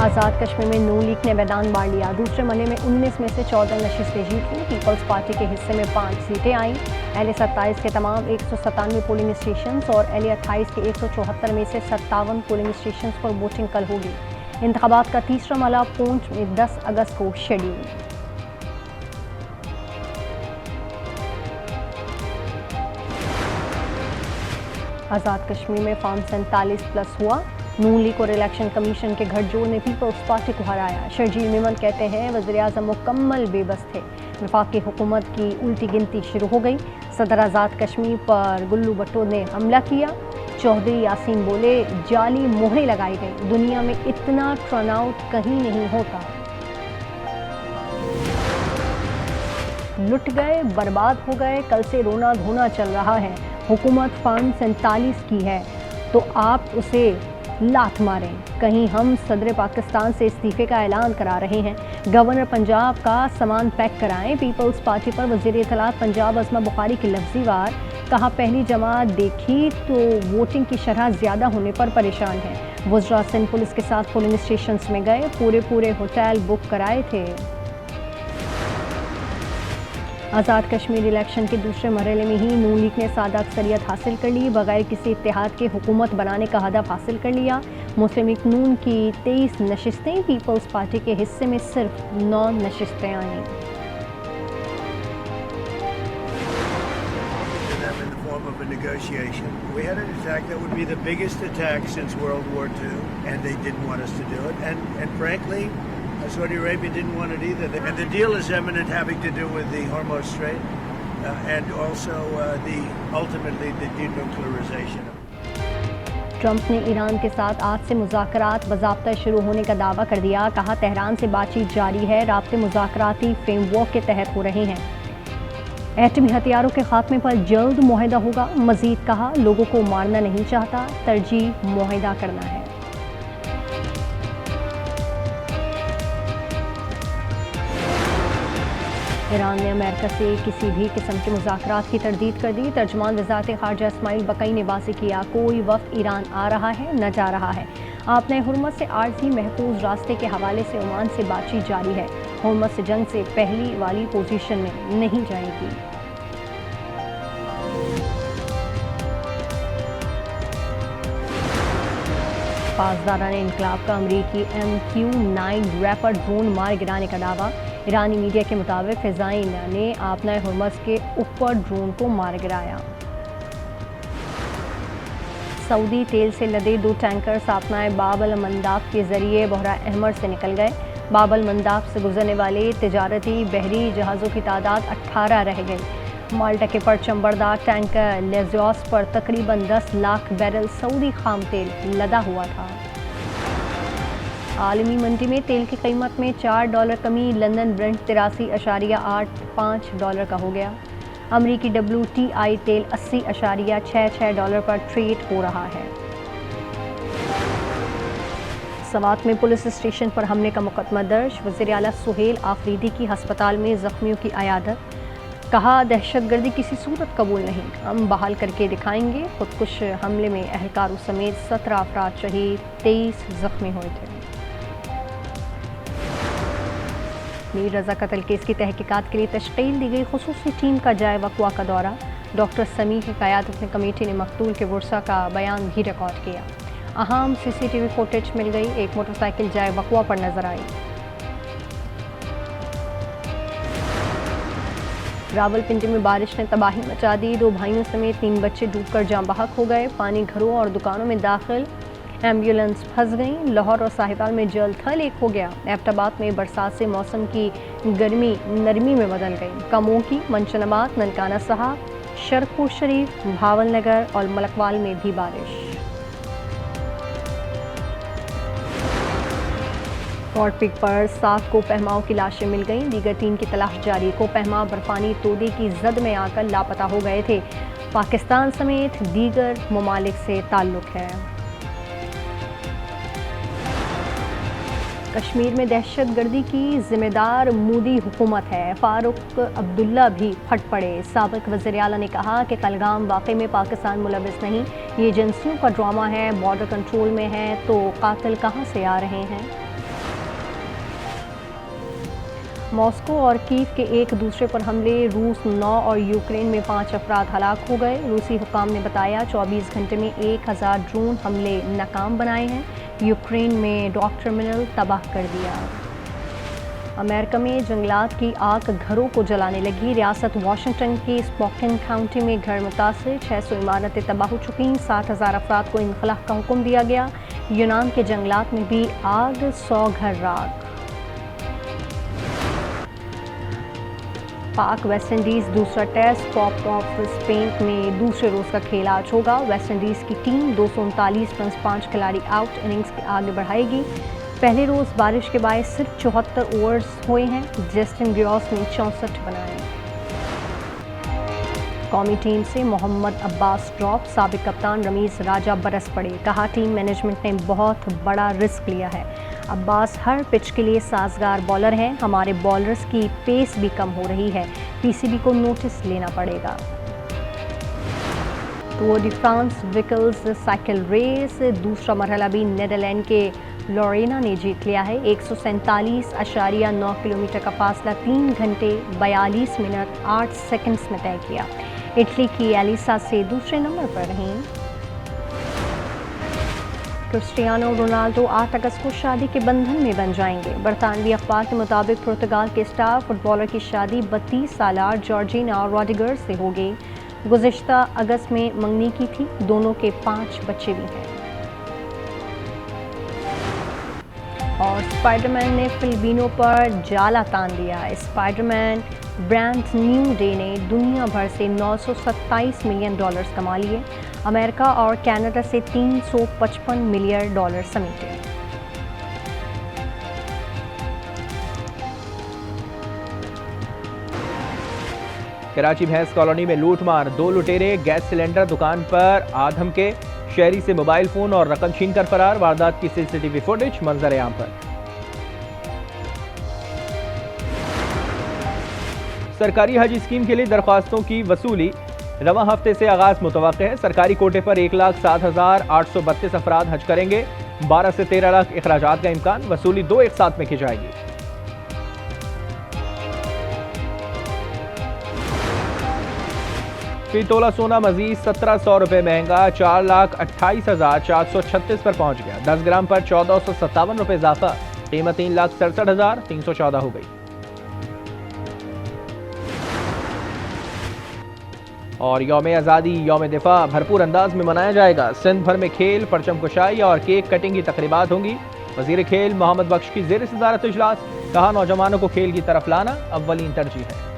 آزاد کشمیر میں نون لیگ نے میدان مار لیا، دوسرے مرحلے میں 19 میں سے 14 نشستیں جیت لیں، پیپلز پارٹی کے حصے میں 5 سیٹیں آئیں۔ اہل 27 کے تمام 197 پولنگ اسٹیشنز اور اہل 28 کے 174 میں سے 57 پولنگ اسٹیشنز پر ووٹنگ کل ہوگی۔ انتخابات کا تیسرا مرحلہ پونچھ میں 10 اگست کو شیڈول۔ آزاد کشمیر میں فارم 47+ ہوا، نون لیگ اور الیکشن کمیشن کے گھڑ جوڑ نے پیپلز پارٹی کو ہرایا۔ شرجیل میمن کہتے ہیں وزیراعظم مکمل بے بس تھے، وفاقی حکومت کی الٹی گنتی شروع ہو گئی۔ صدر آزاد کشمیر پر گلو بھٹو نے حملہ کیا، چودھری یاسین بولے جعلی مہریں لگائی گئی، دنیا میں اتنا ٹرن آؤٹ کہیں نہیں ہوتا۔ لٹ گئے، برباد ہو گئے، کل سے رونا دھونا چل رہا ہے، حکومت فارم 47 کی ہے تو آپ اسے لات ماریں، کہیں ہم صدر پاکستان سے استعفے کا اعلان کرا رہے ہیں، گورنر پنجاب کا سامان پیک کرائیں۔ پیپلز پارٹی پر وزیر اطلاعات پنجاب عظمہ بخاری کی لفظی وار، کہا پہلی جماعت دیکھی تو ووٹنگ کی شرح زیادہ ہونے پر پریشان ہے، وزراء سندھ پولیس کے ساتھ پولنگ اسٹیشنز میں گئے، پورے ہوٹل بک کرائے تھے۔ آزاد کشمیر الیکشن کے دوسرے مرحلے میں ہی نون لیگ نے سادہ اکثریت حاصل کر لی، بغیر کسی اتحاد کے حکومت بنانے کا ہدف حاصل کر لیا۔ مسلم لیگ نون کی 23 نشستیں، پیپلز پارٹی کے حصے میں صرف 9 نشستیں آئیں۔ Of a negotiation. We had an attack that would be the biggest attack since World War II, and they didn't want us to do it. And frankly, Saudi Arabia didn't want it either. And the deal is imminent, having to do with the Hormuz Strait, and also ultimately the denuclearization. Trump نے ایران کے ساتھ آج سے مذاکرات باضابطہ شروع ہونے کا دعویٰ کر دیا، کہا تہران سے بات چیت جاری ہے، رابطے مذاکراتی فریم ورک کے تحت ہو رہے ہیں، ایٹمی ہتھیاروں کے خاتمے پر جلد معاہدہ ہوگا۔ مزید کہا لوگوں کو مارنا نہیں چاہتا، ترجیح معاہدہ کرنا ہے۔ ایران نے امریکہ سے کسی بھی قسم کے مذاکرات کی تردید کر دی، ترجمان وزارت خارجہ اسماعیل بقائی نے واضح کیا کوئی وفد ایران آ رہا ہے نہ جا رہا ہے، آبنۂ حرمت سے عارضی محفوظ راستے کے حوالے سے عمان سے بات چیت جاری ہے، حرمت سے جنگ سے پہلی والی پوزیشن میں نہیں جائے گی۔ پاسداران انقلاب کا امریکی MQ-9 ریپر ڈرون مار گرانے کا دعویٰ، ایرانی میڈیا کے مطابق فضائیہ نے آبنۂ ہرمز کے اوپر ڈرون کو مار گرایا۔ سعودی تیل سے لدے 2 ٹینکر آبنۂ باب المنداب کے ذریعے بحیرہ احمر سے نکل گئے، باب المنداب سے گزرنے والے تجارتی بحری جہازوں کی تعداد 18 رہ گئی۔ مالٹا کے پرچم بردار ٹینکر لیزیوس پر تقریباً 10 لاکھ بیرل سعودی خام تیل لدا ہوا تھا۔ عالمی منڈی میں تیل کی قیمت میں $4 کمی، لندن برنٹ $83.85 کا ہو گیا۔ امریکی WTI تیل $80.66 پر ٹریڈ ہو رہا ہے۔ سوات میں پولیس اسٹیشن پر حملے کا مقدمہ درج، وزیر اعلیٰ سہیل آفریدی کی ہسپتال میں زخمیوں کی عیادت، کہا دہشت گردی کسی صورت قبول نہیں، ہم بحال کر کے دکھائیں گے۔ خودکش حملے میں اہلکاروں سمیت 17 افراد شہید، 23 زخمی ہوئے تھے۔ میر رضا قتل کیس کی تحقیقات کے لیے تشکیل دی گئی خصوصی ٹیم کا جائے وقوع کا دورہ، ڈاکٹر سمیع کی قیادت میں کمیٹی نے مقتول کے ورثاء کا بیان بھی ریکارڈ کیا۔ اہم CCTV فوٹیج مل گئی، ایک موٹر سائیکل جائے وقوع پر نظر آئی۔ راولپنڈی میں بارش نے تباہی مچا دی، 2 بھائیوں سمیت 3 بچے ڈوب کر جاں بحق ہو گئے، پانی گھروں اور دکانوں میں داخل، ایمبولینس پھنس گئیں، لاہور اور صاحبال میں جل تھل ایک ہو گیا، ایبٹ آباد میں برسات سے موسم کی گرمی نرمی میں بدل گئی، کموں کی منشن آباد، ننکانہ صاحب، شرقپور شریف، بھاول نگر اور ملکوال میں بھی بارش۔ راڈ پک پر 7 کو پہماؤں کی لاشیں مل گئیں، دیگر 3 کی تلاش جاری، کو پہما برفانی تودے کی زد میں آ کر لاپتہ ہو گئے تھے، پاکستان سمیت دیگر ممالک سے تعلق ہے۔ کشمیر میں دہشت گردی کی ذمہ دار مودی حکومت ہے، فاروق عبداللہ بھی پھٹ پڑے، سابق وزیر اعلیٰ نے کہا کہ کلگام واقعے میں پاکستان ملوث نہیں، یہ ایجنسیوں کا ڈرامہ ہے، بارڈر کنٹرول میں ہے تو قاتل کہاں سے آ رہے ہیں۔ ماسکو اور کیف کے ایک دوسرے پر حملے، روس 9 اور یوکرین میں 5 افراد ہلاک ہو گئے۔ روسی حکام نے بتایا 24 گھنٹے میں 1000 ڈرون حملے ناکام بنائے ہیں۔ یوکرین میں ڈاک ٹرمینل تباہ کر دیا۔ امریکہ میں جنگلات کی آگ گھروں کو جلانے لگی۔ ریاست واشنگٹن کی اسپوکن کاؤنٹی میں گھر متاثر، 600 عمارتیں تباہ ہو چکیں، 60,000 افراد کو انخلاء کا حکم دیا گیا۔ یونان کے جنگلات میں بھی آگ، 100 گھر راکھ۔ پاک ویسٹ انڈیز دوسرا ٹیسٹ پاپ آف اسپین میں دوسرے روز کا کھیل آج ہوگا۔ ویسٹ انڈیز کی ٹیم 239 رنز 5 کھلاڑی آؤٹ اننگز آگے بڑھائے گی۔ پہلے روز بارش کے باعث صرف 74 اوورز ہوئے ہیں۔ جسٹن گراس نے 64 بنائے۔ قومی ٹیم سے محمد عباس ڈراپ، سابق کپتان رمیز راجہ برس پڑے، کہا ٹیم مینجمنٹ نے بہت بڑا رسک لیا ہے۔ عباس ہر پچ کے لیے سازگار بالر ہیں، ہمارے بالرز کی پیس بھی کم ہو رہی ہے، پی سی بی کو نوٹس لینا پڑے گا۔ ٹور ڈی فرانس ویکلز سائیکل ریس دوسرا مرحلہ بھی نیدرلینڈ کے لورینا نے جیت لیا ہے۔ 147.9 کلومیٹر کا فاصلہ 3 گھنٹے 42 منٹ 8 سیکنڈز میں طے کیا۔ اٹلی کی ایلیسا سے دوسرے نمبر پر رہیں۔ کرسٹیانو رونالڈو 8 اگست کو شادی کے بندھن میں بن جائیں گے۔ برطانوی اخبار کے مطابق پرتگال کے اسٹار فٹ بالر کی شادی 32 سالہ جارجینا روڈیگر سے ہوگی۔ گزشتہ اگست میں منگنی کی تھی، دونوں کے 5 بچے بھی ہیں۔ اور اسپائڈر مین نے فلپینوں پر جالا تان دیا۔ Spider Man brand new day نے دنیا بھر سے $927 ملین کما لیے، امریکہ اور کینیڈا سے $355 ملین سمیٹے۔ کراچی بھینس کالونی میں لوٹ مار، 2 لٹیرے گیس سلنڈر دکان پر آدھم کے، شہری سے موبائل فون اور رقم چھین کر فرار، واردات کی سی سی ٹی وی فوٹیج منظر عام پر۔ سرکاری حج اسکیم کے لیے درخواستوں کی وصولی رواں ہفتے سے آغاز متوقع ہے۔ سرکاری کوٹے پر 1,07,832 افراد حج کریں گے، 12 سے 13 لاکھ اخراجات کا امکان، وصولی 2 ایک ساتھ میں کی جائے گی۔ فی تولہ سونا مزید 1,700 روپے مہنگا، 4,28,436 پر پہنچ گیا۔ 10 گرام پر 1,457 روپے اضافہ، قیمت 3,67,314 ہو گئی۔ اور یوم آزادی، یوم دفاع بھرپور انداز میں منایا جائے گا۔ سندھ بھر میں کھیل، پرچم کشائی اور کیک کٹنگ کی تقریبات ہوں گی۔ وزیر کھیل محمد بخش کی زیر صدارت اجلاس، کہا نوجوانوں کو کھیل کی طرف لانا اولین ترجیح ہے۔